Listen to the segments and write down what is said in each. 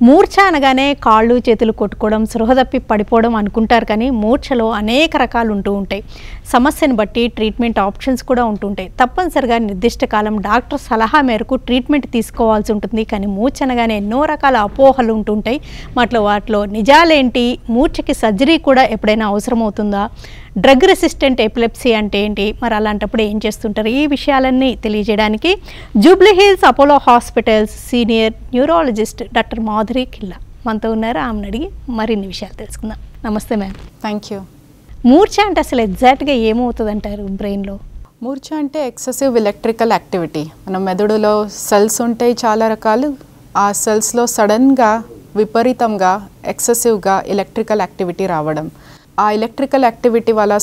మూర్ఛ అనగానే కాళ్ళు చేతులు కొట్టుకోవడం, స్పృహ తప్పి పడిపోవడం అనుకుంటారు. కానీ మూర్ఛలో అనేక రకాలు ఉంటూ ఉంటాయి. సమస్యను బట్టి ట్రీట్మెంట్ ఆప్షన్స్ కూడా ఉంటుంటాయి. తప్పనిసరిగా నిర్దిష్ట కాలం డాక్టర్ సలహా మేరకు ట్రీట్మెంట్ తీసుకోవాల్సి ఉంటుంది. కానీ మూర్ఛ అనగానే ఎన్నో రకాల అపోహలు ఉంటుంటాయి. వాటిలో నిజాలేంటి, మూర్ఛకి సర్జరీ కూడా ఎప్పుడైనా అవసరమవుతుందా, డ్రగ్ రెసిస్టెంట్ ఎపిలెప్సీ అంటే ఏంటి, మరి అలాంటప్పుడు ఏం చేస్తుంటారు, ఈ విషయాలన్నీ తెలియజేయడానికి Jubilee Hills Apollo Hospitals senior neurologist doctor Madhuri Khilla మనతో ఉన్నారు. ఆమెను అడిగి మరిన్ని విషయాలు తెలుసుకుందాం. నమస్తే మ్యామ్. Thank you. మూర్ఛ అంటే అసలు ఎగ్జాక్ట్గా ఏమవుతుంది అంటారు బ్రెయిన్లో? మూర్ఛ అంటే ఎక్సెసివ్ ఎలక్ట్రికల్ యాక్టివిటీ. మన మెదడులో సెల్స్ ఉంటాయి చాలా రకాలు. ఆ సెల్స్లో సడన్గా విపరీతంగా ఎక్సెసివ్గా ఎలక్ట్రికల్ యాక్టివిటీ రావడం, ఆ ఎలక్ట్రికల్ యాక్టివిటీ వల్ల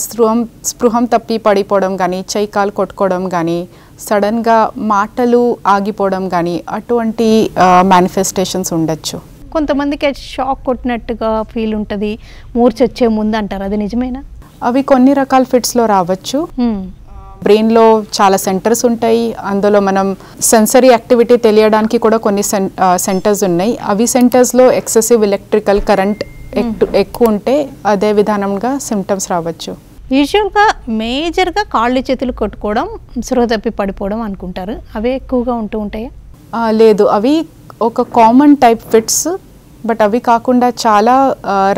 స్పృహం తప్పి పడిపోవడం కానీ, చెయ్యి కాలు కొట్టుకోవడం కానీ, సడన్గా మాటలు ఆగిపోవడం కానీ, అటువంటి మేనిఫెస్టేషన్స్ ఉండొచ్చు. కొంతమందికి షాక్ కొట్టినట్టుగా ఫీల్ ఉంటుంది మూర్ఛ వచ్చే ముందు అంటారు, అది నిజమేనా? అవి కొన్ని రకాల ఫిట్స్లో రావచ్చు. బ్రెయిన్లో చాలా సెంటర్స్ ఉంటాయి. అందులో మనం సెన్సరీ యాక్టివిటీ తెలియడానికి కూడా కొన్ని సెంటర్స్ ఉన్నాయి. అవి సెంటర్స్లో ఎక్సెసివ్ ఎలక్ట్రికల్ కరెంట్ ఎక్కువ ఉంటే అదే విధానంగా సిమ్టమ్స్ రావచ్చు. యూజువల్గా మేజర్గా కాళ్ళు చేతులు కొట్టుకోవడం, స్పృహ తప్పి పడిపోవడం అనుకుంటారు. అవే ఎక్కువగా ఉంటూ ఉంటాయా? లేదు, అవి ఒక కామన్ టైప్ ఫిట్స్. బట్ అవి కాకుండా చాలా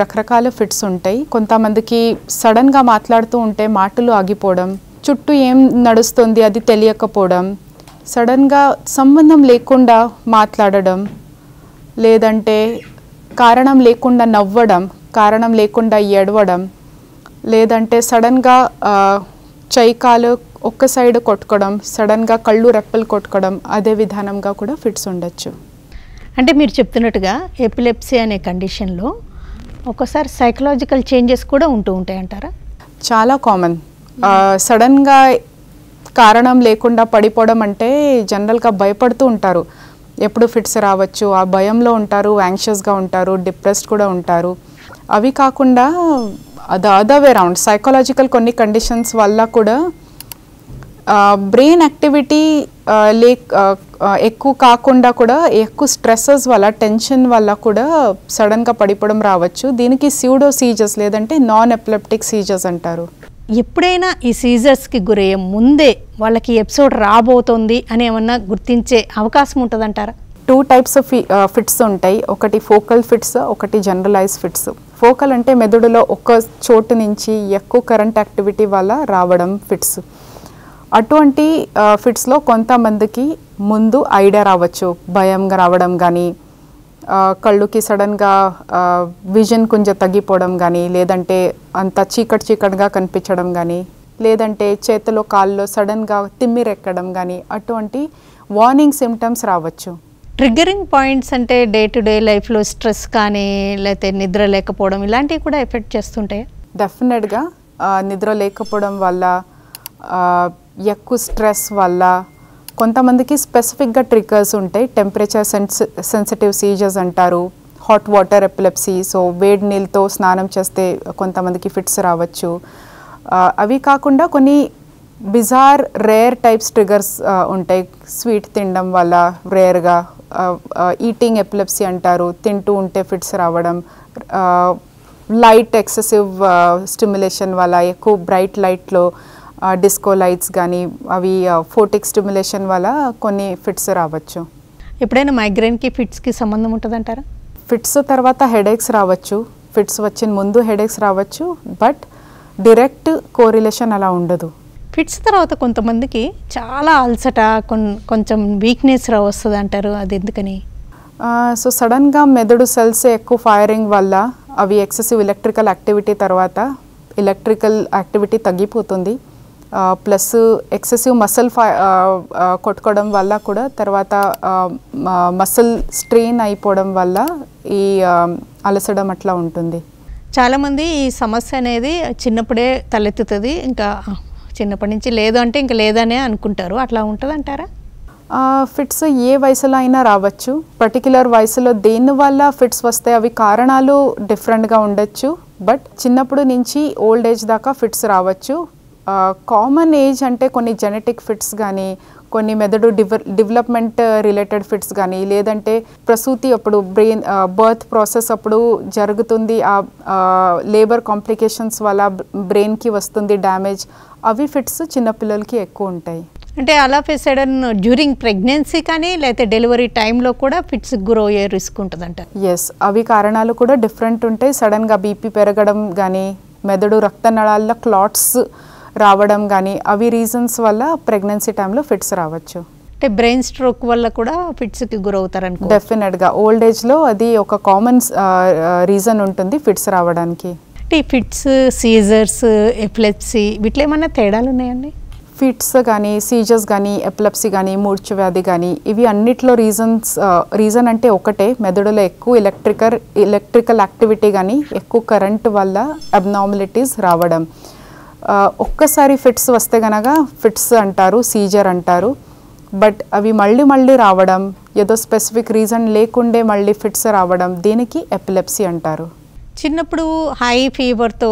రకరకాల ఫిట్స్ ఉంటాయి. కొంతమందికి సడన్గా మాట్లాడుతూ ఉంటే మాటలు ఆగిపోవడం, చుట్టూ ఏం నడుస్తుంది అది తెలియకపోవడం, సడన్గా సంబంధం లేకుండా మాట్లాడడం, లేదంటే కారణం లేకుండా నవ్వడం, కారణం లేకుండా ఏడవడం, లేదంటే సడన్గా చైకాలు ఒక్క సైడ్ కొట్టుకోవడం, సడన్గా కళ్ళు రెప్పలు కొట్టుకోవడం, అదే విధానంగా కూడా ఫిట్స్ ఉండొచ్చు. అంటే మీరు చెప్తున్నట్టుగా ఎపిలెప్సీ అనే కండిషన్లో ఒక్కోసారి సైకలాజికల్ చేంజెస్ కూడా ఉంటూ ఉంటాయి అంటారా? చాలా కామన్. సడన్గా కారణం లేకుండా పడిపోవడం అంటే జనరల్గా భయపడుతూ ఉంటారు. ఎప్పుడు ఫిట్స్ రావచ్చు, ఆ భయంలో ఉంటారు, యాంగ్షియస్గా ఉంటారు, డిప్రెస్డ్ కూడా ఉంటారు. అవి కాకుండా అదర్ వే రౌండ్ సైకలాజికల్ కొన్ని కండిషన్స్ వల్ల కూడా బ్రెయిన్ యాక్టివిటీ ఎక్కువ కాకుండా కూడా ఎక్కువ స్ట్రెస్సెస్ వల్ల, టెన్షన్ వల్ల కూడా సడన్గా పడిపోవడం రావచ్చు. దీనికి స్యూడో సీజర్స్ లేదంటే నాన్ ఎపిలెప్టిక్ సీజర్స్ అంటారు. ఎప్పుడైనా ఈ సీజర్స్కి గురయ్యే ముందే వాళ్ళకి ఎపిసోడ్ రాబోతోంది అని ఏమన్నా గుర్తించే అవకాశం ఉంటుందంటారా? 2 టైప్స్ ఆఫ్ ఫిట్స్ ఉంటాయి. ఒకటి ఫోకల్ ఫిట్స్, ఒకటి జనరలైజ్ ఫిట్స్. ఫోకల్ అంటే మెదడులో ఒక చోటు నుంచి ఎక్కువ కరెంట్ యాక్టివిటీ వల్ల రావడం ఫిట్స్. అటువంటి ఫిట్స్లో కొంతమందికి ముందు ఐడియా రావచ్చు, భయంగా రావడం కానీ, కళ్ళుకి సడన్గా విజన్ కొంచెం తగ్గిపోవడం కానీ, లేదంటే అంత చీకటిగా కనిపించడం కానీ, లేదంటే చేతిలో కాళ్ళలో సడన్గా తిమ్మిరెక్కడం కానీ, అటువంటి వార్నింగ్ సిమ్టమ్స్ రావచ్చు. ట్రిగ్గరింగ్ పాయింట్స్ అంటే డే టు డే లైఫ్లో స్ట్రెస్ కానీ, లేకపోతే నిద్ర లేకపోవడం ఇలాంటివి కూడా ఎఫెక్ట్ చేస్తుంటాయి. డెఫినెట్గా నిద్ర లేకపోవడం వల్ల, ఎక్కువ స్ట్రెస్ వల్ల, కొంతమందికి స్పెసిఫిక్గా ట్రిగ్గర్స్ ఉంటాయి. టెంపరేచర్ సెన్సిటివ్ సీజర్స్ అంటారు, హాట్ వాటర్ ఎపిలెప్సీ. సో వేడి నీళ్ళతో స్నానం చేస్తే కొంతమందికి ఫిట్స్ రావచ్చు. అవి కాకుండా కొన్ని బిజార్ రేర్ టైప్స్ ట్రిగర్స్ ఉంటాయి. స్వీట్ తినడం వల్ల రేర్గా ఈటింగ్ ఎపిలెప్సీ అంటారు, తింటూ ఉంటే ఫిట్స్ రావడం. లైట్ ఎక్సెసివ్ స్టిమ్యులేషన్ వల్ల, ఎక్కువ బ్రైట్ లైట్లో డిస్కో లైట్స్ కానీ, అవి ఫోటిక్ స్టిమ్యులేషన్ వల్ల కొన్ని ఫిట్స్ రావచ్చు. ఎప్పుడైనా మైగ్రేన్కి ఫిట్స్కి సంబంధం ఉంటుందంటారా? ఫిట్స్ తర్వాత హెడేక్స్ రావచ్చు. ఫిట్స్ వచ్చిన ముందు హెడేక్స్ రావచ్చు, బట్ డైరెక్ట్ కోరిలేషన్ అలా ఉండదు. ఫిట్స్ తర్వాత కొంతమందికి చాలా అలసట, కొంచెం వీక్నెస్ వస్తుంది అంటారు, అది ఎందుకని? సో సడన్గా మెదడు సెల్స్ ఎక్కువ ఫైరింగ్ వల్ల, అవి ఎక్సెసివ్ ఎలక్ట్రికల్ యాక్టివిటీ తర్వాత ఎలక్ట్రికల్ యాక్టివిటీ తగ్గిపోతుంది. ప్లస్ ఎక్సెసివ్ మసిల్ కొట్టుకోవడం వల్ల కూడా తర్వాత మసిల్ స్ట్రెయిన్ అయిపోవడం వల్ల ఈ అలసడం అట్లా ఉంటుంది. చాలామంది ఈ సమస్య అనేది చిన్నప్పుడే తలెత్తుతుంది, ఇంకా చిన్నప్పటి నుంచి లేదు అంటే ఇంకా లేదనే అనుకుంటారు. అట్లా ఉంటుంది అంటారా? ఫిట్స్ ఏ వయసులో అయినా రావచ్చు. పర్టిక్యులర్ వయసులో దేనివల్ల ఫిట్స్ వస్తాయి అవి కారణాలు డిఫరెంట్గా ఉండొచ్చు. బట్ చిన్నప్పుడు నుంచి ఓల్డ్ ఏజ్ దాకా ఫిట్స్ రావచ్చు. కామన్ ఏజ్ అంటే కొన్ని జెనెటిక్ ఫిట్స్ కానీ, కొన్ని మెదడు డెవలప్మెంట్ రిలేటెడ్ ఫిట్స్ కానీ, లేదంటే ప్రసూతి అప్పుడు బర్త్ ప్రాసెస్ అప్పుడు జరుగుతుంది, ఆ లేబర్ కాంప్లికేషన్స్ వల్ల బ్రెయిన్కి వస్తుంది డ్యామేజ్, అవి ఫిట్స్ చిన్నపిల్లలకి ఎక్కువ ఉంటాయి. అంటే అలా సడన్ డ్యూరింగ్ ప్రెగ్నెన్సీ కానీ లేకపోతే డెలివరీ టైంలో కూడా ఫిట్స్ గురో అయ్యే రిస్క్ ఉంటుందంట. ఎస్, అవి కారణాలు కూడా డిఫరెంట్ ఉంటాయి. సడన్గా బీపీ పెరగడం కానీ, మెదడు రక్తనాళాల్లో క్లాట్స్ రావడం కానీ, అవి రీజన్స్ వల్ల ప్రెగ్నెన్సీ టైంలో ఫిట్స్ రావచ్చు. అంటే బ్రెయిన్ స్ట్రోక్ వల్ల కూడా ఫిట్స్కి గురవుతారనుకో. డెఫినెట్గా ఓల్డ్ ఏజ్లో అది ఒక కామన్ రీజన్ ఉంటుంది ఫిట్స్ రావడానికి. అంటే ఈ ఫిట్స్, సీజర్స్, ఎపిలెప్సీ వీటిలో ఏమన్నా తేడాలు ఉన్నాయండి? ఫిట్స్ కానీ, సీజర్స్ కానీ, ఎపిలెప్సీ కానీ, మూర్ఛ వ్యాధి కానీ, ఇవి అన్నిట్లో రీజన్ అంటే ఒకటే, మెదడులో ఎక్కువ ఎలక్ట్రికల్ యాక్టివిటీ కానీ, ఎక్కువ కరెంట్ వల్ల అబ్నార్మలిటీస్ రావడం. ఒక్కసారి ఫిట్స్ వస్తే కనుక ఫిట్స్ అంటారు, సీజర్ అంటారు. బట్ అవి మళ్ళీ రావడం, ఏదో స్పెసిఫిక్ రీజన్ లేకుండే మళ్ళీ ఫిట్స్ రావడం, దీనికి ఎపిలెప్సీ అంటారు. చిన్నప్పుడు హై ఫీవర్తో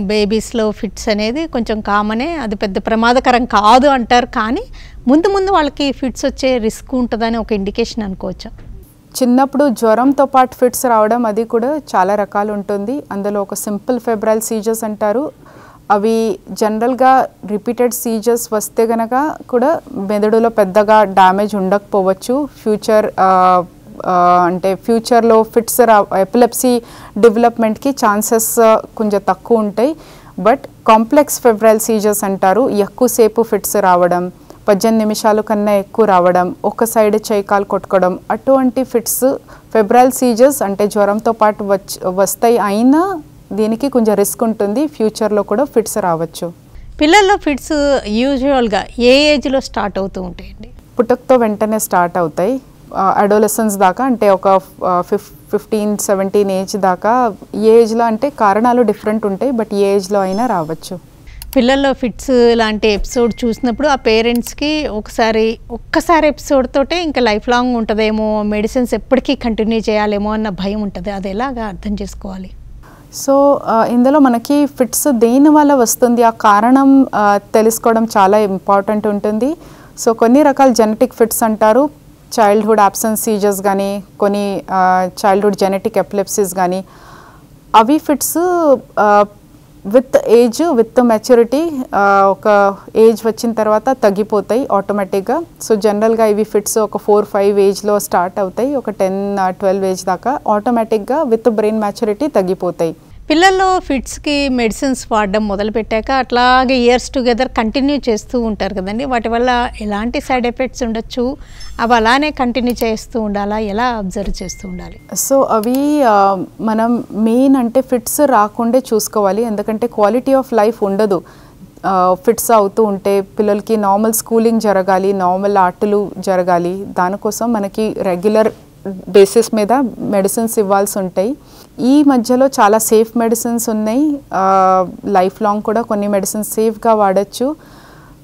బేబీస్లో ఫిట్స్ అనేది కొంచెం కామనే, అది పెద్ద ప్రమాదకరం కాదు అంటారు. కానీ ముందు వాళ్ళకి ఫిట్స్ వచ్చే రిస్క్ ఉంటుందని ఒక ఇండికేషన్ అనుకోవచ్చా? చిన్నప్పుడు జ్వరంతో పాటు ఫిట్స్ రావడం అది కూడా చాలా రకాలు ఉంటుంది. అందులో ఒక సింపుల్ ఫెబ్రైల్ సీజర్స్ అంటారు. అవి జనరల్గా రిపీటెడ్ సీజర్స్ వస్తే కనుక కూడా మెదడులో పెద్దగా డ్యామేజ్ ఉండకపోవచ్చు. అంటే ఫ్యూచర్లో ఫిట్స్ ఎపిలెప్సీ డెవలప్మెంట్కి ఛాన్సెస్ కొంచెం తక్కువ ఉంటాయి. బట్ కాంప్లెక్స్ ఫెబ్రైల్ సీజర్స్ అంటారు. ఎక్కువసేపు ఫిట్స్ రావడం, 18 నిమిషాల కన్నా ఎక్కువ రావడం, ఒక సైడ్ చేయికాలు కొట్టుకోవడం, అటువంటి ఫిట్స్ ఫెబ్రైల్ సీజర్స్ అంటే జ్వరంతో పాటు వస్తాయి. అయినా దీనికి కొంచెం రిస్క్ ఉంటుంది, ఫ్యూచర్లో కూడా ఫిట్స్ రావచ్చు. పిల్లల్లో ఫిట్స్ యూజువల్గా ఏ ఏజ్లో స్టార్ట్ అవుతూ ఉంటాయండి? పుట్టుకతో వెంటనే స్టార్ట్ అవుతాయి. అడోలసెన్స్ దాకా అంటే ఒక 15-17 ఏజ్ దాకా. ఏ ఏజ్లో అంటే కారణాలు డిఫరెంట్ ఉంటాయి, బట్ ఏ ఏజ్లో అయినా రావచ్చు. పిల్లల్లో ఫిట్స్ లాంటి ఎపిసోడ్ చూసినప్పుడు ఆ పేరెంట్స్కి ఒక్కసారి ఎపిసోడ్ తోటే ఇంకా లైఫ్ లాంగ్ ఉంటుందేమో, మెడిసిన్స్ ఎప్పటికీ కంటిన్యూ చేయాలేమో అన్న భయం ఉంటుంది. అది ఎలాగా అర్థం చేసుకోవాలి? సో ఇందులో మనకి ఫిట్స్ దేని వల్ల వస్తుంది, ఆ కారణం తెలుసుకోవడం చాలా ఇంపార్టెంట్ ఉంటుంది. సో కొన్ని రకాల జెనెటిక్ ఫిట్స్ అంటారు, చైల్డ్హుడ్ అబ్సెన్స్ సీజర్స్ కానీ, కొన్ని చైల్డ్హుడ్ జెనెటిక్ ఎపిలెప్సీస్ కానీ, అవి ఫిట్స్ విత్ మెచ్యూరిటీ ఒక ఏజ్ వచ్చిన తర్వాత తగ్గిపోతాయి ఆటోమేటిక్గా. సో జనరల్గా ఇవి ఫిట్స్ ఒక 4-5 ఏజ్లో స్టార్ట్ అవుతాయి, ఒక 10-12 ఏజ్ దాకా ఆటోమేటిక్గా విత్ బ్రెయిన్ మెచ్యూరిటీ తగ్గిపోతాయి. పిల్లల్లో ఫిట్స్కి మెడిసిన్స్ వాడడం మొదలుపెట్టాక అట్లాగే ఇయర్స్ టుగెదర్ కంటిన్యూ చేస్తూ ఉంటారు కదండి, వాటి వల్ల ఎలాంటి సైడ్ ఎఫెక్ట్స్ ఉండొచ్చు, అవి అలానే కంటిన్యూ చేస్తూ ఉండాలా, ఎలా అబ్జర్వ్ చేస్తూ ఉండాలి? సో అవి మనం మెయిన్ అంటే ఫిట్స్ రాకుండా చూసుకోవాలి. ఎందుకంటే క్వాలిటీ ఆఫ్ లైఫ్ ఉండదు ఫిట్స్ అవుతూ ఉంటే. పిల్లలకి నార్మల్ స్కూలింగ్ జరగాలి, నార్మల్ ఆటలు జరగాలి, దానికోసం మనకి రెగ్యులర్ బేసిస్ మీద మెడిసిన్స్ ఇవ్వాల్సి ఉంటాయి. ఈ మధ్యలో చాలా సేఫ్ మెడిసిన్స్ ఉన్నాయి, లైఫ్ లాంగ్ కూడా కొన్ని మెడిసిన్స్ సేఫ్గా వాడచ్చు.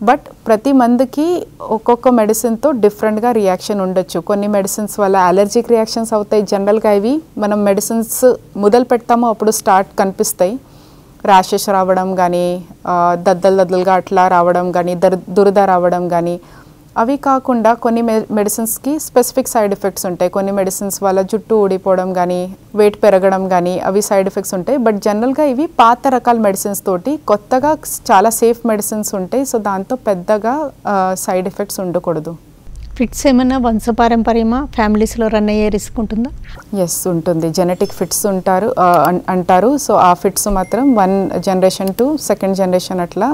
బట్ ప్రతి మందికి ఒక్కొక్క మెడిసిన్తో డిఫరెంట్గా రియాక్షన్ ఉండొచ్చు. కొన్ని మెడిసిన్స్ వల్ల అలర్జిక్ రియాక్షన్స్ అవుతాయి. జనరల్గా ఇవి మనం మెడిసిన్స్ మొదలు పెడతామో అప్పుడు కనిపిస్తాయి. ర్యాషెస్ రావడం కానీ, దద్దలుగా అట్లా రావడం కానీ, దురద రావడం కానీ. అవి కాకుండా కొన్ని మెడిసిన్స్కి స్పెసిఫిక్ సైడ్ ఎఫెక్ట్స్ ఉంటాయి. కొన్ని మెడిసిన్స్ వల్ల జుట్టు ఊడిపోవడం కానీ, వెయిట్ పెరగడం కానీ, అవి సైడ్ ఎఫెక్ట్స్ ఉంటాయి. బట్ జనరల్గా ఇవి పాత రకాల మెడిసిన్స్ తోటి కొత్తగా చాలా సేఫ్ మెడిసిన్స్ ఉంటాయి. సో దాంతో పెద్దగా సైడ్ ఎఫెక్ట్స్ ఉండకూడదు. ఫిట్స్ ఏమైనా వంశపారంపర్యమా, ఫ్యామిలీస్లో రన్ అయ్యే రిస్క్ ఉంటుందా? ఎస్, ఉంటుంది. జెనెటిక్ ఫిట్స్ అంటారు. సో ఆ ఫిట్స్ మాత్రం 1 జనరేషన్ టు 2nd జనరేషన్ అట్లా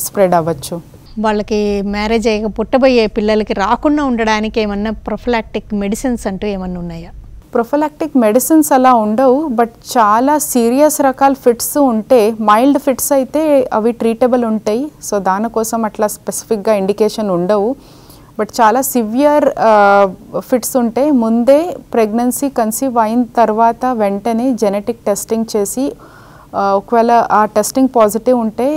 స్ప్రెడ్ అవ్వచ్చు. వాళ్ళకి మ్యారేజ్ అయ్యాక పుట్టబోయే పిల్లలకి రాకుండా ఉండడానికి ఏమన్నా ప్రొఫిలాక్టిక్ మెడిసిన్స్ అంటూ ఏమన్నా ఉన్నాయా? ప్రొఫిలాక్టిక్ మెడిసిన్స్ అలా ఉండవు. బట్ చాలా సీరియస్ రకాల ఫిట్స్ ఉంటే, మైల్డ్ ఫిట్స్ అయితే అవి ట్రీటబుల్ ఉంటాయి. సో దానికోసం అట్లా స్పెసిఫిక్గా ఇండికేషన్ ఉండవు. బట్ చాలా సివియర్ ఫిట్స్ ఉంటే ముందే ప్రెగ్నెన్సీ కన్సీవ్ అయిన తర్వాత వెంటనే జెనెటిక్ టెస్టింగ్ చేసి, ఒకవేళ ఆ టెస్టింగ్ పాజిటివ్ ఉంటే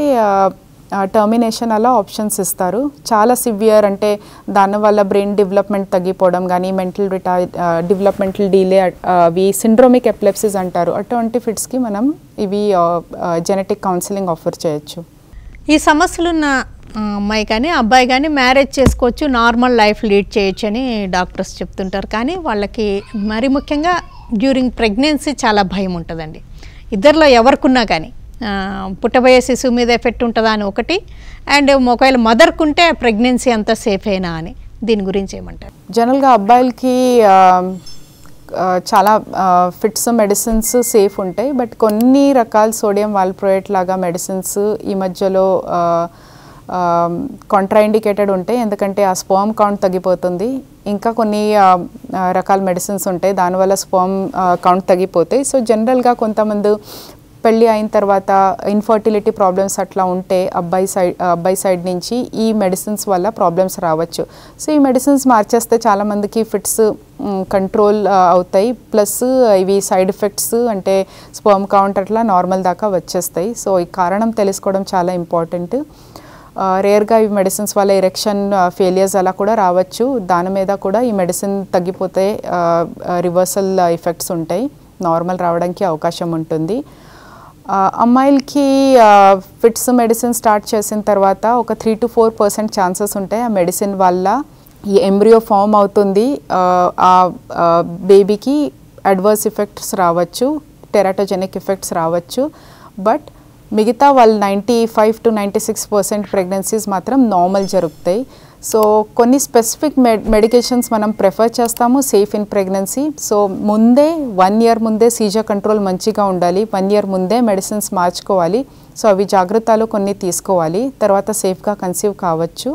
టర్మినేషన్ అలా ఆప్షన్స్ ఇస్తారు. చాలా సివియర్ అంటే దానివల్ల బ్రెయిన్ డెవలప్మెంట్ తగ్గిపోవడం కానీ, డెవలప్మెంటల్ డిలే, అవి సిండ్రోమిక్ ఎపిలెప్సీస్ అంటారు. అటువంటి ఫిట్స్కి మనం ఇవి జెనెటిక్ కౌన్సిలింగ్ ఆఫర్ చేయొచ్చు. ఈ సమస్యలున్న అమ్మాయి కానీ అబ్బాయి కానీ మ్యారేజ్ చేసుకోవచ్చు, నార్మల్ లైఫ్ లీడ్ చేయొచ్చు అని డాక్టర్స్ చెప్తుంటారు. కానీ వాళ్ళకి మరి ముఖ్యంగా డ్యూరింగ్ ప్రెగ్నెన్సీ చాలా భయం ఉంటుందండి. ఇద్దరిలో ఎవరికున్నా కానీ పుట్టబోయే శిశువు మీద ఎఫెక్ట్ ఉంటుందా అని ఒకటి, అండ్ ఒకవేళ మదర్కుంటే ప్రెగ్నెన్సీ అంతా సేఫేనా అని, దీని గురించి ఏమంటారు? జనరల్గా అబ్బాయిలకి చాలా ఫిట్స్ మెడిసిన్స్ సేఫ్ ఉంటాయి. బట్ కొన్ని రకాల సోడియం వాల్ప్రోయేట్ లాగా మెడిసిన్స్ ఈ మధ్యలో కాంట్రాఇండికేటెడ్ ఉంటాయి, ఎందుకంటే ఆ స్పర్మ్ కౌంట్ తగ్గిపోతుంది. ఇంకా కొన్ని రకాల మెడిసిన్స్ ఉంటాయి, దానివల్ల స్పర్మ్ కౌంట్ తగ్గిపోతాయి. సో జనరల్గా పెళ్ళి అయిన తర్వాత ఇన్ఫర్టిలిటీ ప్రాబ్లమ్స్ అట్లా ఉంటే అబ్బాయి సైడ్ నుంచి ఈ మెడిసిన్స్ వల్ల ప్రాబ్లమ్స్ రావచ్చు. సో ఈ మెడిసిన్స్ మార్చేస్తే చాలామందికి ఫిట్స్ కంట్రోల్ అవుతాయి. ప్లస్ ఇవి సైడ్ ఎఫెక్ట్స్ అంటే స్పర్మ్ కౌంట్ అట్లా నార్మల్ దాకా వచ్చేస్తాయి. సో ఈ కారణం తెలుసుకోవడం చాలా ఇంపార్టెంట్. రేర్గా ఈ మెడిసిన్స్ వల్ల ఎరెక్షన్ ఫెయిలియర్స్ అలా కూడా రావచ్చు. దాని మీద కూడా ఈ మెడిసిన్ తగ్గిపోతే రివర్సల్ ఎఫెక్ట్స్ ఉంటాయి, నార్మల్ రావడానికి అవకాశం ఉంటుంది. అమ్మాయిలకి ఫిట్స్ మెడిసిన్ స్టార్ట్ చేసిన తర్వాత ఒక 3 to 4% ఛాన్సెస్ ఉంటాయి ఆ మెడిసిన్ వల్ల ఈ ఎంబ్రియో ఫామ్ అవుతుంది, ఆ బేబీకి అడ్వర్స్ ఎఫెక్ట్స్ రావచ్చు, టెరాటోజెనిక్ ఎఫెక్ట్స్ రావచ్చు. బట్ మిగతా వాళ్ళు 95 to 96% ప్రెగ్నెన్సీస్ మాత్రం నార్మల్ జరుగుతాయి. సో కొన్ని స్పెసిఫిక్ మెడికేషన్స్ మనం ప్రిఫర్ చేస్తాము సేఫ్ ఇన్ ప్రెగ్నెన్సీ. సో ముందే 1 year ముందే సీజర్ కంట్రోల్ మంచిగా ఉండాలి, 1 year ముందే మెడిసిన్స్ మార్చుకోవాలి. సో అవి జాగ్రత్తలు కొన్ని తీసుకోవాలి, తర్వాత సేఫ్గా కన్సీవ్ కావచ్చు.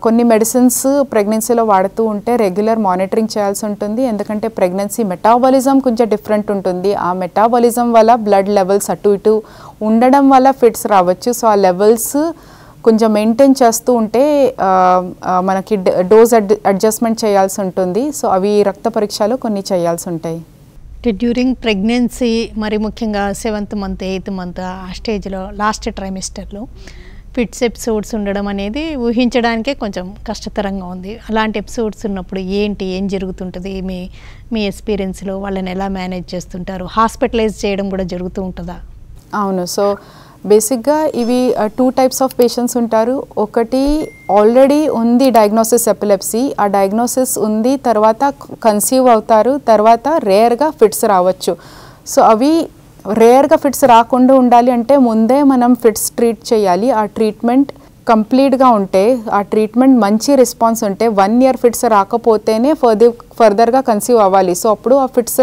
కొన్ని మెడిసిన్స్ ప్రెగ్నెన్సీలో వాడుతూ ఉంటే రెగ్యులర్ మానిటరింగ్ చేయాల్సి ఉంటుంది, ఎందుకంటే ప్రెగ్నెన్సీ మెటాబాలిజం కొంచెం డిఫరెంట్ ఉంటుంది. ఆ మెటాబాలిజం వల్ల బ్లడ్ లెవెల్స్ అటు ఇటు ఉండడం వల్ల ఫిట్స్ రావచ్చు. సో ఆ లెవెల్స్ కొంచెం మెయింటైన్ చేస్తూ ఉంటే మనకి డోస్ అడ్జస్ట్మెంట్ చేయాల్సి ఉంటుంది. సో అవి రక్త పరీక్షలు కొన్ని చేయాల్సి ఉంటాయి. డ్యూరింగ్ ప్రెగ్నెన్సీ మరి ముఖ్యంగా 7th month 8th month ఆ స్టేజ్లో లాస్ట్ ట్రైమిస్టర్లో ఫిట్స్ ఎపిసోడ్స్ ఉండడం అనేది ఊహించడానికే కొంచెం కష్టతరంగా ఉంది. అలాంటి ఎపిసోడ్స్ ఉన్నప్పుడు ఏం జరుగుతుంటుంది? మీ ఎక్స్పీరియన్స్లో వాళ్ళని ఎలా మేనేజ్ చేస్తుంటారు? హాస్పిటలైజ్ చేయడం కూడా జరుగుతూ ఉంటుందా? అవును. సో బేసిక్గా ఇవి 2 types ఆఫ్ పేషెంట్స్ ఉంటారు. ఒకటి ఆల్రెడీ ఉంది డయాగ్నోసిస్ ఎపిలెప్సీ, ఆ డయాగ్నోసిస్ ఉంది, తర్వాత కన్సీవ్ అవుతారు, తర్వాత రేర్గా ఫిట్స్ రావచ్చు. సో అవి రేర్గా ఫిట్స్ రాకుండా ఉండాలి అంటే ముందే మనం ఫిట్స్ ట్రీట్ చేయాలి. ఆ ట్రీట్మెంట్ కంప్లీట్గా ఉంటే, ఆ ట్రీట్మెంట్ మంచి రెస్పాన్స్ ఉంటే 1 year ఫిట్స్ రాకపోతేనే ఫర్దర్గా కన్సీవ్ అవ్వాలి. సో అప్పుడు ఆ ఫిట్స్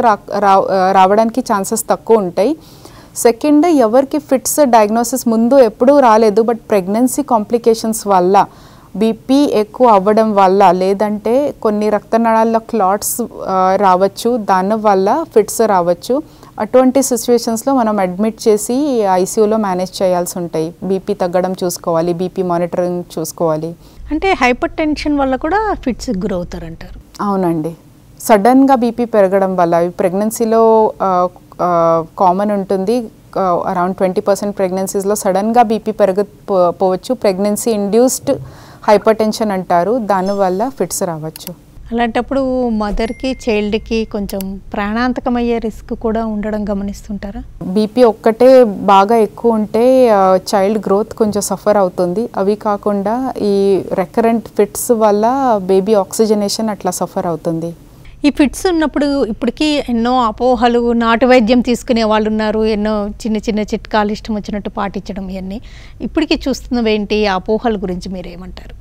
రావడానికి ఛాన్సెస్ తక్కువ ఉంటాయి. సెకండ్, ఎవరికి ఫిట్స్ డయాగ్నోసిస్ ముందు ఎప్పుడూ రాలేదు, బట్ ప్రెగ్నెన్సీ కాంప్లికేషన్స్ వల్ల బీపీ ఎక్కువ అవ్వడం వల్ల, లేదంటే కొన్ని రక్తనాళాల్లో క్లాట్స్ రావచ్చు, దానివల్ల ఫిట్స్ రావచ్చు. అటువంటి సిచ్యువేషన్స్లో మనం అడ్మిట్ చేసి ఐసీయూలో మేనేజ్ చేయాల్సి ఉంటాయి. బీపీ తగ్గడం చూసుకోవాలి, బీపీ మానిటరింగ్ చూసుకోవాలి. అంటే హైపర్ టెన్షన్ వల్ల కూడా ఫిట్స్ గురవుతారంటారు? అవునండి. సడన్గా బీపీ పెరగడం వల్ల, ప్రెగ్నెన్సీలో కామన్ ఉంటుంది, అరౌండ్ 20% ప్రెగ్నెన్సీస్లో సడన్గా బీపీ పెరగపోవచ్చు. ప్రెగ్నెన్సీ ఇండ్యూస్డ్ హైపర్ టెన్షన్ అంటారు, దానివల్ల ఫిట్స్ రావచ్చు. అలాంటప్పుడు మదర్కి చైల్డ్కి కొంచెం ప్రాణాంతకమయ్యే రిస్క్ కూడా ఉండడం గమనిస్తుంటారా? బీపీ ఒక్కటే బాగా ఎక్కువ ఉంటే చైల్డ్ గ్రోత్ కొంచెం సఫర్ అవుతుంది. అవి కాకుండా ఈ రెకరెంట్ ఫిట్స్ వల్ల బేబీ ఆక్సిజనేషన్ అట్లా సఫర్ అవుతుంది. ఈ ఫిట్స్ ఉన్నప్పుడు ఇప్పటికీ ఎన్నో అపోహలు, నాటు వైద్యం తీసుకునే వాళ్ళు ఉన్నారు, ఎన్నో చిన్న చిన్న చిట్కాలు ఇష్టం వచ్చినట్టు పాటించడం, ఇవన్నీ ఇప్పటికీ చూస్తున్నవి ఏంటి? ఆ అపోహల గురించి మీరు ఏమంటారు?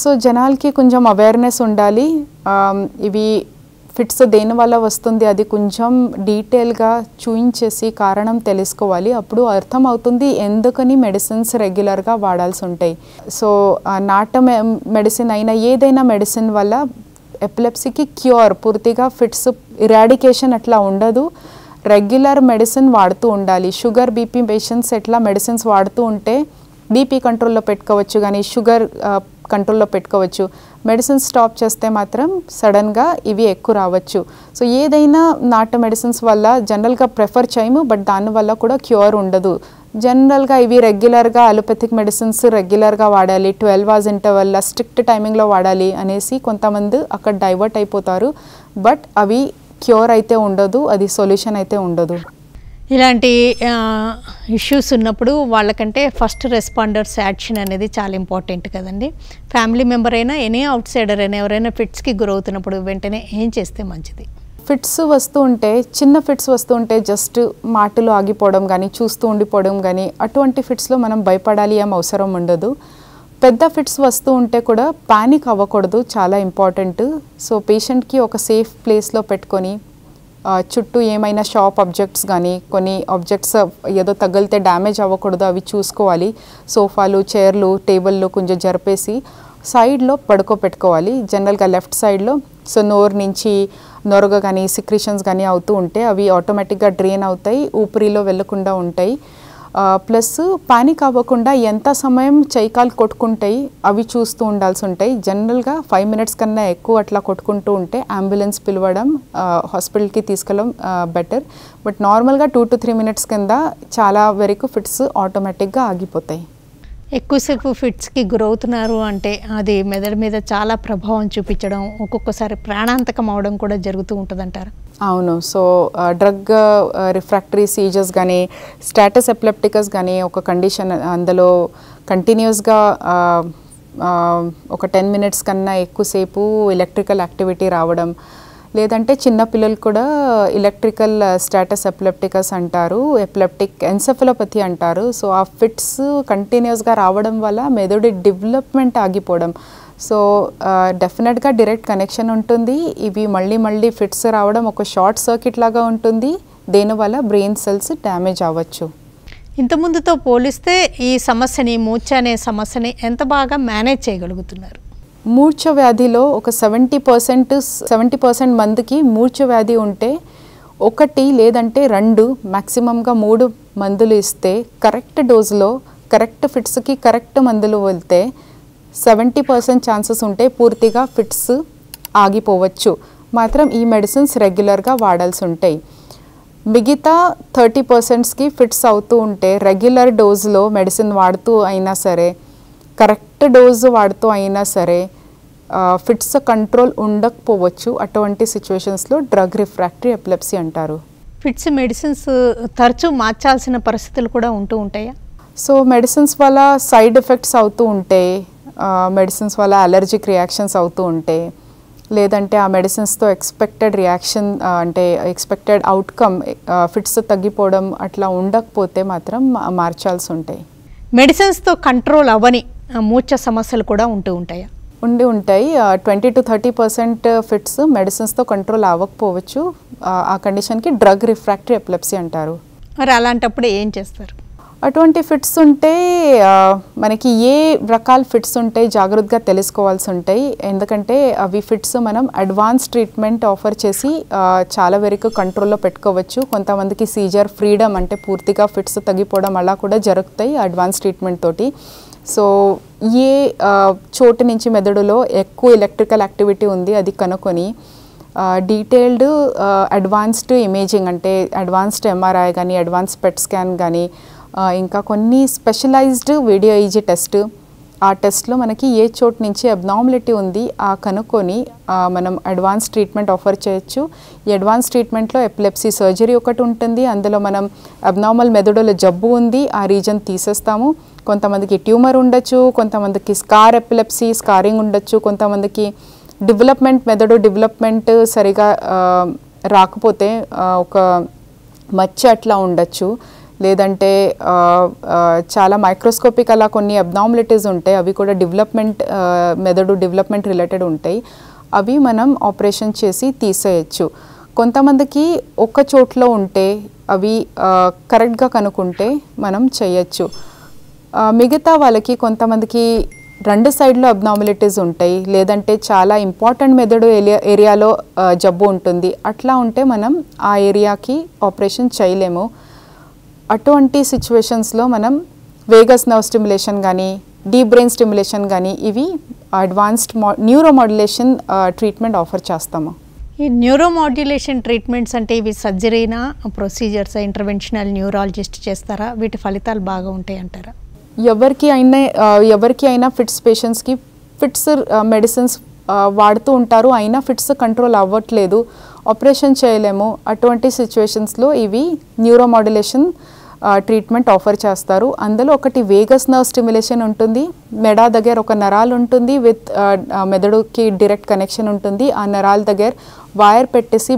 సో జనాలకి కొంచెం అవేర్నెస్ ఉండాలి. ఇవి ఫిట్స్ దేనివల్ల వస్తుంది అది కొంచెం డీటెయిల్గా చూయించేసి కారణం తెలుసుకోవాలి. అప్పుడు అర్థం అవుతుంది ఎందుకని మెడిసిన్స్ రెగ్యులర్గా వాడాల్సి ఉంటాయి. సో నాట మెడిసిన్ అయినా ఏదైనా మెడిసిన్ వల్ల ఎపిలెప్సీకి క్యూర్, పూర్తిగా ఫిట్స్ ఇరాడికేషన్ అట్లా ఉండదు. రెగ్యులర్ మెడిసిన్ వాడుతూ ఉండాలి. షుగర్ బీపీ పేషెంట్స్ ఎట్లా మెడిసిన్స్ వాడుతూ ఉంటే బీపీ కంట్రోల్లో పెట్టుకోవచ్చు, కానీ షుగర్ కంట్రోల్లో పెట్టుకోవచ్చు. మెడిసిన్స్ స్టాప్ చేస్తే మాత్రం సడన్గా ఇవి ఎక్కువ రావచ్చు. సో ఏదైనా నాటు మెడిసిన్స్ వల్ల జనరల్గా ప్రిఫర్ చేయము, బట్ దానివల్ల కూడా క్యూర్ ఉండదు. జనరల్గా ఇవి రెగ్యులర్గా అలోపతిక్ మెడిసిన్స్ రెగ్యులర్గా వాడాలి, 12 hours ఇంటర్వల్ స్ట్రిక్ట్ టైమింగ్లో వాడాలి అనేసి కొంతమంది అక్కడ డైవర్ట్ అయిపోతారు. బట్ అవి క్యూర్ అయితే ఉండదు, అది సొల్యూషన్ అయితే ఉండదు. ఇలాంటి ఇష్యూస్ ఉన్నప్పుడు వాళ్ళకంటే ఫస్ట్ రెస్పాండర్స్ యాక్షన్ అనేది చాలా ఇంపార్టెంట్ కదండి. ఫ్యామిలీ మెంబర్ అయినా ఎనీ అవుట్ సైడర్ అయినా ఎవరైనా ఫిట్స్కి గురవుతున్నప్పుడు వెంటనే ఏం చేస్తే మంచిది? ఫిట్స్ వస్తూ ఉంటే, చిన్న ఫిట్స్ వస్తూ ఉంటే జస్ట్ మాటలు ఆగిపోవడం కానీ, చూస్తూ ఉండిపోవడం కానీ, అటువంటి ఫిట్స్లో మనం భయపడాలి ఏం అవసరం ఉండదు. పెద్ద ఫిట్స్ వస్తూ ఉంటే కూడా పానిక్ అవ్వకూడదు, చాలా ఇంపార్టెంట్. సో పేషెంట్కి ఒక సేఫ్ ప్లేస్లో పెట్టుకొని చుట్టూ ఏమైనా షార్ప్ ఆబ్జెక్ట్స్ కానీ, కొన్ని ఆబ్జెక్ట్స్ ఏదో తగిలితే డ్యామేజ్ అవ్వకూడదు అవి చూసుకోవాలి. సోఫాలు, చైర్లు, టేబుల్లో కొంచెం జరిపేసి సైడ్లో పడుకోబెట్టుకోవాలి, జనరల్గా లెఫ్ట్ సైడ్లో. సో నోరు నుంచి నొరగ కానీ సిక్రిషన్స్ కానీ అవుతూ ఉంటే అవి ఆటోమేటిక్గా డ్రైన్ అవుతాయి, ఊపిరిలో వెళ్ళకుండా ఉంటాయి. ప్లస్ పానిక్ అవ్వకుండా ఎంత సమయం చైకాలు కొట్టుకుంటాయి అవి చూస్తూ ఉండాల్సి ఉంటాయి. జనరల్గా 5 minutes కన్నా ఎక్కువ అట్లా కొట్టుకుంటూ ఉంటే అంబులెన్స్ పిలవడం, హాస్పిటల్కి తీసుకెళ్ళడం బెటర్. బట్ నార్మల్గా 2 to 3 minutes కింద చాలా వరకు ఫిట్స్ ఆటోమేటిక్గా ఆగిపోతాయి. ఎక్కువసేపు ఫిట్స్కి గురవుతున్నారు అంటే అది మెదడు మీద చాలా ప్రభావం చూపించడం, ఒక్కొక్కసారి ప్రాణాంతకం అవడం కూడా జరుగుతూ ఉంటుందంటారు. అవును. సో డ్రగ్ రిఫ్రాక్టరీ సీజర్స్ కానీ, స్టాటస్ ఎపిలెప్టికస్ కానీ ఒక కండిషన్, అందులో కంటిన్యూస్గా ఒక 10 minutes కన్నా ఎక్కువసేపు ఎలక్ట్రికల్ యాక్టివిటీ రావడం, లేదంటే చిన్న పిల్లలు కూడా ఎలక్ట్రికల్ స్టాటస్ ఎపిలెప్టికస్ అంటారు, ఎపిలెప్టిక్ ఎన్సెఫలోపతి అంటారు. సో ఆ ఫిట్స్ కంటిన్యూస్గా రావడం వల్ల మెదడు డెవలప్మెంట్ ఆగిపోవడం. సో డెఫినెట్గా డైరెక్ట్ కనెక్షన్ ఉంటుంది. ఇవి మళ్ళీ ఫిట్స్ రావడం ఒక షార్ట్ సర్క్యూట్ లాగా ఉంటుంది, దీనివల్ల బ్రెయిన్ సెల్స్ డ్యామేజ్ అవ్వచ్చు. ఇంతకుముందుతో పోలిస్తే ఈ సమస్యని, మూర్ఛ అనే సమస్యని ఎంత బాగా మేనేజ్ చేయగలుగుతున్నారు? మూర్ఛ వ్యాధిలో ఒక 70% మందికి మూర్ఛ వ్యాధి ఉంటే 1 లేదంటే 2 మ్యాక్సిమంగా 3 మందులు ఇస్తే కరెక్ట్ డోజ్లో కరెక్ట్ ఫిట్స్కి కరెక్ట్ మందులు వెళ్తే 70% ఛాన్సెస్ ఉంటే పూర్తిగా ఫిట్స్ ఆగిపోవచ్చు. మాత్రం ఈ మెడిసిన్స్ రెగ్యులర్గా వాడాల్సి ఉంటాయి. మిగతా 30%కి ఫిట్స్ అవుతూ ఉంటే రెగ్యులర్ డోజ్లో మెడిసిన్ వాడుతూ అయినా సరే, కరెక్ట్ డోసు వాడుతూ అయినా సరే ఫిట్స్ కంట్రోల్ ఉండకపోవచ్చు. అటువంటి సిచ్యువేషన్స్లో డ్రగ్ రిఫ్రాక్టరీ ఎపిలెప్సీ అంటారు. ఫిట్స్ మెడిసిన్స్ తరచూ మార్చాల్సిన పరిస్థితులు కూడా ఉంటూ ఉంటాయా? సో మెడిసిన్స్ వల్ల సైడ్ ఎఫెక్ట్స్ అవుతూ ఉంటాయి, మెడిసిన్స్ వల్ల అలర్జిక్ రియాక్షన్స్ అవుతూ ఉంటాయి, లేదంటే ఆ మెడిసిన్స్తో ఎక్స్పెక్టెడ్ రియాక్షన్ అంటే ఎక్స్పెక్టెడ్ అవుట్కమ్ ఫిట్స్ తగ్గిపోవడం అట్లా ఉండకపోతే మాత్రం మార్చాల్సి ఉంటాయి. మెడిసిన్స్తో కంట్రోల్ అవ్వని మూర్ఛ సమస్యలు కూడా ఉంటూ ఉంటాయా? ఉంటాయి. 20 to 30% ఫిట్స్ మెడిసిన్స్తో కంట్రోల్ అవ్వకపోవచ్చు. ఆ కండిషన్కి డ్రగ్ రిఫ్రాక్టరీ ఎపిలెప్సీ అంటారు. మరి అలాంటప్పుడు ఏం చేస్తారు? అటువంటి ఫిట్స్ ఉంటే మనకి ఏ రకాల ఫిట్స్ ఉంటాయి జాగ్రత్తగా తెలుసుకోవాల్సి ఉంటాయి. ఎందుకంటే అవి ఫిట్స్ మనం అడ్వాన్స్ ట్రీట్మెంట్ ఆఫర్ చేసి చాలా వరకు కంట్రోల్లో పెట్టుకోవచ్చు. కొంతమందికి సీజర్ ఫ్రీడమ్ అంటే పూర్తిగా ఫిట్స్ తగ్గిపోవడం అలా కూడా జరుగుతాయి అడ్వాన్స్ ట్రీట్మెంట్ తోటి. సో ఏ చోటు నుంచి మెదడులో ఎక్కువ ఎలక్ట్రికల్ యాక్టివిటీ ఉంది అది కనుక్కొని డీటెయిల్డ్ అడ్వాన్స్డ్ ఇమేజింగ్ అంటే అడ్వాన్స్డ్ ఎంఆర్ఐ కానీ, అడ్వాన్స్ పెట్ స్కాన్ కానీ, ఇంకా కొన్ని స్పెషలైజ్డ్ వీడియో ఈజీ టెస్ట్, ఆ టెస్ట్లో మనకి ఏ చోటు నుంచి అబ్నార్మాలిటీ ఉంది ఆ కనుక్కొని మనం అడ్వాన్స్ ట్రీట్మెంట్ ఆఫర్ చేయొచ్చు. ఈ అడ్వాన్స్ ట్రీట్మెంట్లో ఎపిలెప్సీ సర్జరీ ఒకటి ఉంటుంది, అందులో మనం అబ్నార్మల్ మెదడులో జబ్బు ఉంది ఆ రీజన్ తీసేస్తాము. కొంతమందికి ట్యూమర్ ఉండొచ్చు, కొంతమందికి స్కార్ ఎపిలెప్సీ స్కారింగ్ ఉండొచ్చు, కొంతమందికి మెదడు డెవలప్మెంట్ సరిగా రాకపోతే ఒక మచ్చ అట్లా ఉండొచ్చు, లేదంటే చాలా మైక్రోస్కోపిక్ అలా కొన్ని అబ్నార్మాలిటీస్ ఉంటాయి, అవి కూడా మెదడు డెవలప్మెంట్ రిలేటెడ్ ఉంటాయి, అవి మనం ఆపరేషన్ చేసి తీసేయచ్చు. కొంతమందికి ఒక్క చోట్లో ఉంటే అవి కరెక్ట్గా కనుక్కుంటే మనం చేయొచ్చు. మిగతా వాళ్ళకి కొంతమందికి 2 సైడ్లో అబ్నార్మాలిటీస్ ఉంటాయి, లేదంటే చాలా ఇంపార్టెంట్ మెదడు ఏరియాలో జబ్బు ఉంటుంది, అట్లా ఉంటే మనం ఆ ఏరియాకి ఆపరేషన్ చేయలేము. అటువంటి సిచ్యువేషన్స్లో మనం వేగస్ నర్వ్ స్టిమ్యులేషన్ కానీ, డీప్ బ్రెయిన్ స్టిమ్యులేషన్ కానీ, ఇవి అడ్వాన్స్డ్ న్యూరోమాడ్యులేషన్ ట్రీట్మెంట్ ఆఫర్ చేస్తాము. ఈ న్యూరోమాడ్యులేషన్ ట్రీట్మెంట్స్ అంటే ఇవి సర్జరీనా, ప్రొసీజర్స్, ఇంటర్వెన్షనల్ న్యూరాలజిస్ట్ చేస్తారా? వీటి ఫలితాలు బాగా ఉంటాయి అంటారా? ఎవరికి అయినా ఫిట్స్ పేషెంట్స్కి ఫిట్స్ మెడిసిన్స్ వాడుతూ ఉంటారు, అయినా ఫిట్స్ కంట్రోల్ అవ్వట్లేదు, ఆపరేషన్ చేయలేము, అటువంటి సిచ్యువేషన్స్లో ఇవి న్యూరోమాడ్యులేషన్ ట్రీట్మెంట్ ఆఫర్ చేస్తారు. అందులో ఒకటి వేగస్ నర్వ్ స్టిమ్యులేషన్ ఉంటుంది, మెడ దగ్గర ఒక నరాలు ఉంటుంది విత్ మెదడుకి డైరెక్ట్ కనెక్షన్ ఉంటుంది. ఆ నరాల దగ్గర వైర్ పెట్టేసి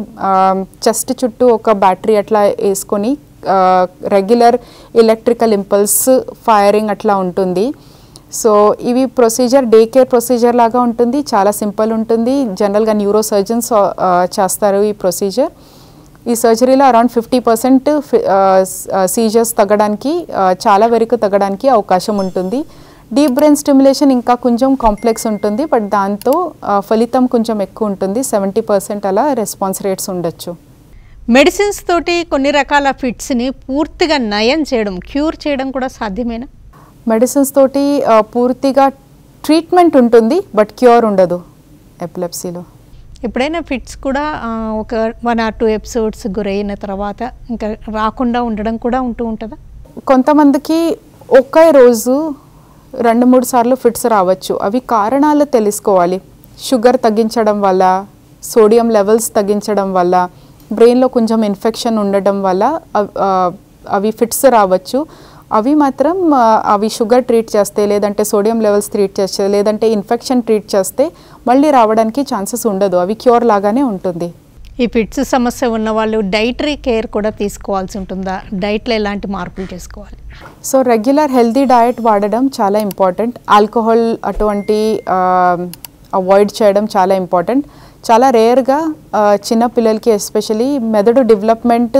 చెస్ట్ చుట్టూ ఒక బ్యాటరీ అట్లా వేసుకొని రెగ్యులర్ ఎలక్ట్రికల్ ఇంపల్స్ ఫైరింగ్ అట్లా ఉంటుంది. సో ఇవి ప్రొసీజర్ డే కేర్ ప్రొసీజర్ లాగా ఉంటుంది, చాలా సింపుల్ ఉంటుంది. జనరల్గా న్యూరో సర్జన్స్ చేస్తారు ఈ ప్రొసీజర్. ఈ సర్జరీలో అరౌండ్ 50% సీజర్స్ తగ్గడానికి, చాలా వరకు తగ్గడానికి అవకాశం ఉంటుంది. డీప్ బ్రెయిన్ స్టిమ్యులేషన్ ఇంకా కొంచెం కాంప్లెక్స్ ఉంటుంది, బట్ దాంతో ఫలితం కొంచెం ఎక్కువ ఉంటుంది. 70% అలా రెస్పాన్స్ రేట్స్ ఉండొచ్చు. మెడిసిన్స్ తోటి కొన్ని రకాల ఫిట్స్ని పూర్తిగా నయం చేయడం, క్యూర్ చేయడం కూడా సాధ్యమేనా? మెడిసిన్స్ తోటి పూర్తిగా ట్రీట్మెంట్ ఉంటుంది, బట్ క్యూర్ ఉండదు ఎపిలెప్సీలో. ఎప్పుడైనా ఫిట్స్ కూడా ఒక 1 or 2 ఎపిసోడ్స్ గురైన తర్వాత ఇంకా రాకుండా ఉండడం కూడా ఉంటుందా? కొంతమందికి ఒకే రోజు 2-3 సార్లు ఫిట్స్ రావచ్చు. అవి కారణాలు తెలుసుకోవాలి. షుగర్ తగ్గించడం వల్ల, సోడియం లెవెల్స్ తగ్గించడం వల్ల, బ్రెయిన్లో కొంచెం ఇన్ఫెక్షన్ ఉండడం వల్ల అవి ఫిట్స్ రావచ్చు. అవి మాత్రం అవి షుగర్ ట్రీట్ చేస్తే, లేదంటే సోడియం లెవెల్స్ ట్రీట్ చేస్తే, లేదంటే ఇన్ఫెక్షన్ ట్రీట్ చేస్తే మళ్ళీ రావడానికి ఛాన్సెస్ ఉండదు. అవి క్యూర్ లాగానే ఉంటుంది. ఈ ఫిట్స్ సమస్య ఉన్న వాళ్ళు డైటరీ కేర్ కూడా తీసుకోవాల్సి ఉంటుందా? డైట్లో ఎలాంటి మార్పులు చేసుకోవాలి? సో రెగ్యులర్ హెల్తీ డయట్ వాడడం చాలా ఇంపార్టెంట్. ఆల్కహాల్ అటువంటి అవాయిడ్ చేయడం చాలా ఇంపార్టెంట్. చాలా రేర్గా చిన్న పిల్లలకి ఎస్పెషలీ మెదడు డెవలప్మెంట్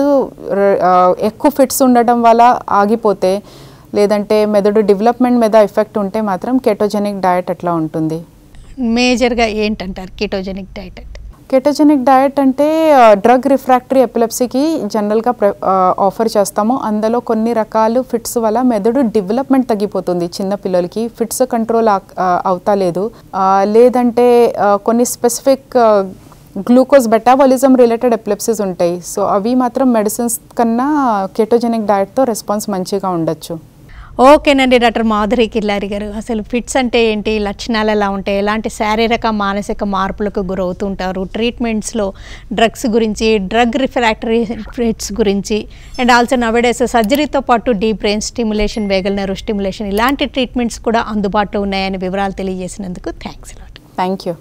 ఎక్కువ ఫిట్స్ ఉండడం వల్ల ఆగిపోతే, లేదంటే మెదడు డెవలప్మెంట్ మీద ఎఫెక్ట్ ఉంటే మాత్రం కెటోజెనిక్ డయట్ అట్లా ఉంటుంది. మేజర్గా ఏంటంటారు కెటోజెనిక్ డయట్ అంటే? కెటోజెనిక్ డయట్ అంటే డ్రగ్ రిఫ్రాక్టరీ ఎపిలెప్సీకి జనరల్గా ఆఫర్ చేస్తాము. అందులో కొన్ని రకాలు ఫిట్స్ వల్ల మెదడు డెవలప్మెంట్ తగ్గిపోతుంది చిన్న పిల్లలకి, ఫిట్స్ కంట్రోల్ అవుతలేదు, లేదంటే కొన్ని specific glucose metabolism related epilepsies ఉంటాయి. సో అవి మాత్రం మెడిసిన్స్ కన్నా కెటోజెనిక్ డయట్తో రెస్పాన్స్ మంచిగా ఉండొచ్చు. ఓకేనండి డాక్టర్ మాధురి కిల్లారి గారు, అసలు ఫిట్స్ అంటే ఏంటి, లక్షణాలు ఎలా ఉంటాయి, ఎలాంటి శారీరక మానసిక మార్పులకు గురవుతుంటారు, ట్రీట్మెంట్స్లో డ్రగ్స్ గురించి, డ్రగ్ రిఫ్రాక్టరీ ఫిట్స్ గురించి, అండ్ ఆల్సో నవేడేస్ సర్జరీతో పాటు deep brain stimulation, వేగల్ nerve stimulation ఇలాంటి ట్రీట్మెంట్స్ కూడా అందుబాటులో ఉన్నాయని వివరాలు తెలియజేసినందుకు థ్యాంక్స్. Thank you.